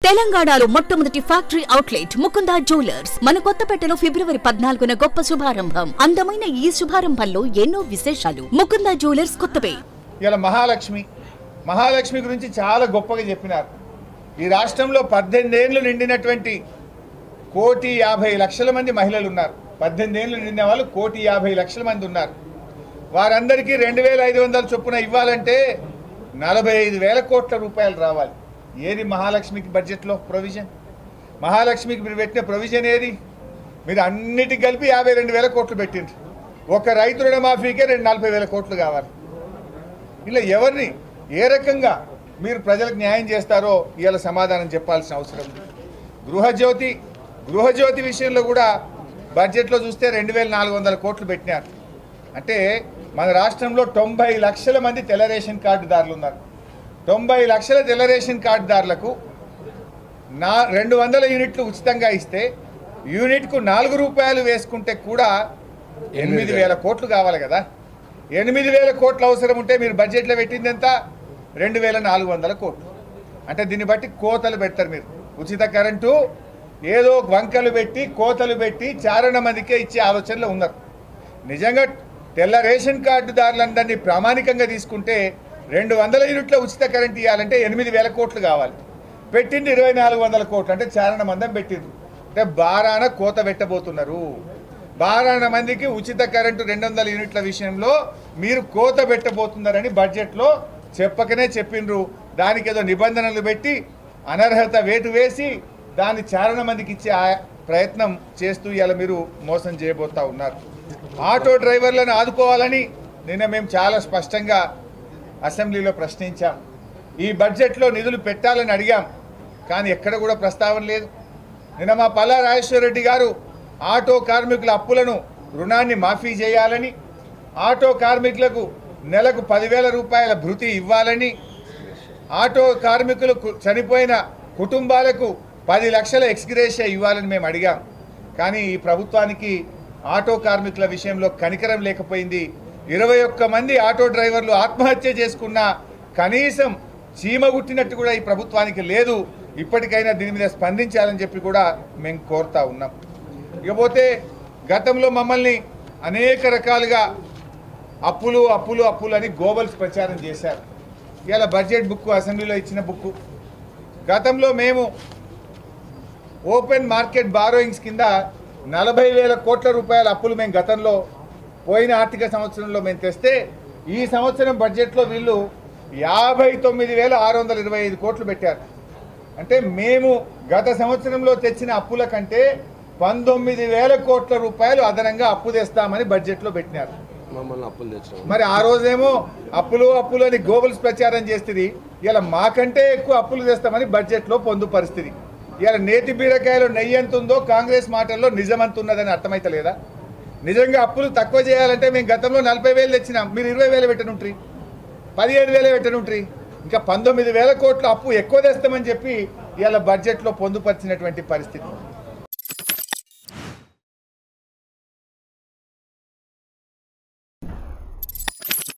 తెలంగాణలో మొట్టమొదటి factory outlet Mukunda jewellers మన కొత్తపేటలో ఫిబ్రవరి 14న గొప్ప శుభారంభం. అందమైన ఈ శుభారంభంలో ఎన్నో విశేషాలు. ముకుందా జ్యువెలర్స్ కొత్తపేట. ఇలా మహాలక్ష్మి గురించి చాలా గొప్పగా చెప్పినారు. ఈ రాష్ట్రంలో 18 ఏళ్లు నిండినటువంటి 1,50,00,000 మంది మహిళలు ఉన్నారు. 18 ఏళ్లు నిండిన వాళ్ళు 1,50,00,000 మంది ఉన్నారు. వారందరికీ 2,500 చొప్పున ఇవ్వాలంటే 45,000 కోట్ల రూపాయలు రావాలి. ఏది మహాలక్ష్మికి బడ్జెట్లో ప్రొవిజన్? మహాలక్ష్మికి మీరు పెట్టిన ప్రొవిజన్ ఏది? మీరు అన్నిటికి కలిపి 52,000 కోట్లు పెట్టిండ్రు. ఒక రైతు రుణమాఫీకే 40,000 కోట్లు కావాలి. ఇలా ఎవరిని ఏ రకంగా మీరు ప్రజలకు న్యాయం చేస్తారో ఇవాళ సమాధానం చెప్పాల్సిన అవసరం ఉంది. గృహజ్యోతి విషయంలో కూడా బడ్జెట్లో చూస్తే 2,400 కోట్లు పెట్టినారు. అంటే మన రాష్ట్రంలో 90 లక్షల మంది తెల్ల రేషన్ కార్డుదారులు ఉన్నారు. 90 లక్షల తెల్ల రేషన్ కార్డుదారులకు 200 యూనిట్లు ఉచితంగా ఇస్తే యూనిట్కు 4 రూపాయలు వేసుకుంటే కూడా 8,000 కోట్లు కావాలి కదా. 8,000 కోట్లు అవసరం ఉంటే మీరు బడ్జెట్లో పెట్టింది ఎంత? 2,400 కోట్లు. అంటే దీన్ని బట్టి కోతలు పెడతారు మీరు. ఉచిత కరెంటు ఏదో వంకలు పెట్టి కోతలు పెట్టి చారణ మందికే ఇచ్చే ఆలోచనలో ఉన్నారు. నిజంగా తెల్ల రేషన్ కార్డుదారులందరినీ ప్రామాణికంగా తీసుకుంటే 200 యూనిట్ల ఉచిత కరెంట్ ఇవ్వాలంటే 8,000 కోట్లు కావాలి. పెట్టింది 2,400 కోట్లు. అంటే చారణ మందం పెట్టిండ్రు. అంటే బారాన కోత పెట్టబోతున్నారు. బారాన మందికి ఉచిత కరెంటు 200 యూనిట్ల విషయంలో మీరు కోత పెట్టబోతున్నారని బడ్జెట్లో చెప్పకనే చెప్పిండ్రు. దానికి ఏదో నిబంధనలు పెట్టి అనర్హత వేటు వేసి దాన్ని చారణ మందికి ఇచ్చే ప్రయత్నం చేస్తూ ఇలా మీరు మోసం చేయబోతా ఉన్నారు. ఆటో డ్రైవర్లను ఆదుకోవాలని నిన్న మేము చాలా స్పష్టంగా అసెంబ్లీలో ప్రశ్నించాం. ఈ బడ్జెట్లో నిధులు పెట్టాలని అడిగాం, కానీ ఎక్కడ కూడా ప్రస్తావన లేదు. నిన్న మా పల్లా రాజేశ్వర రెడ్డి గారు ఆటో కార్మికుల అప్పులను రుణాన్ని మాఫీ చేయాలని, ఆటో కార్మికులకు నెలకు 10,000 రూపాయల భృతి ఇవ్వాలని, ఆటో కార్మికులు చనిపోయిన కుటుంబాలకు 10 లక్షల ఎక్స్గ్రేషియా ఇవ్వాలని మేము అడిగాం. కానీ ఈ ప్రభుత్వానికి ఆటో కార్మికుల విషయంలో కనికరం లేకపోయింది. 21 మంది ఆటో డ్రైవర్లు ఆత్మహత్య చేసుకున్న కనీసం చీమగుట్టినట్టు కూడా ఈ ప్రభుత్వానికి లేదు. ఇప్పటికైనా దీని మీద స్పందించాలని చెప్పి కూడా మేము కోరుతా ఉన్నాం. ఇకపోతే గతంలో మమ్మల్ని అనేక రకాలుగా అప్పులు అప్పులు అప్పులు అని గోబల్స్ ప్రచారం చేశారు. ఇలా బడ్జెట్ బుక్ అసెంబ్లీలో ఇచ్చిన బుక్, గతంలో మేము ఓపెన్ మార్కెట్ బారోయింగ్స్ కింద 40,000 కోట్ల రూపాయల అప్పులు మేము గతంలో పోయిన ఆర్థిక సంవత్సరంలో మేము తెస్తే ఈ సంవత్సరం బడ్జెట్లో వీళ్ళు 59,625 కోట్లు పెట్టారు. అంటే మేము గత సంవత్సరంలో తెచ్చిన అప్పుల కంటే 19,000 కోట్ల రూపాయలు అదనంగా అప్పు తెస్తామని బడ్జెట్లో పెట్టినారు. మరి ఆ రోజేమో అప్పులు అప్పులు అని గోబల్స్ ప్రచారం చేస్తుంది. ఇలా మాకంటే ఎక్కువ అప్పులు తెస్తామని బడ్జెట్లో పొందుపరిస్థితి. ఇలా నేతి బీరకాయలో నెయ్యి ఎంత ఉందో కాంగ్రెస్ మాటల్లో నిజమంతున్నదని అర్థమైతలేదా? నిజంగా అప్పులు తక్కువ చేయాలంటే మేము గతంలో 40,000 తెచ్చినాం, మీరు 20,000 పెట్టనుంట్రీ, 15,000 పెట్టనుంట్రీ, ఇంకా 19,000 కోట్ల అప్పు ఎక్కువ తెస్తామని చెప్పి ఇలా బడ్జెట్లో పొందుపరిచినటువంటి పరిస్థితి.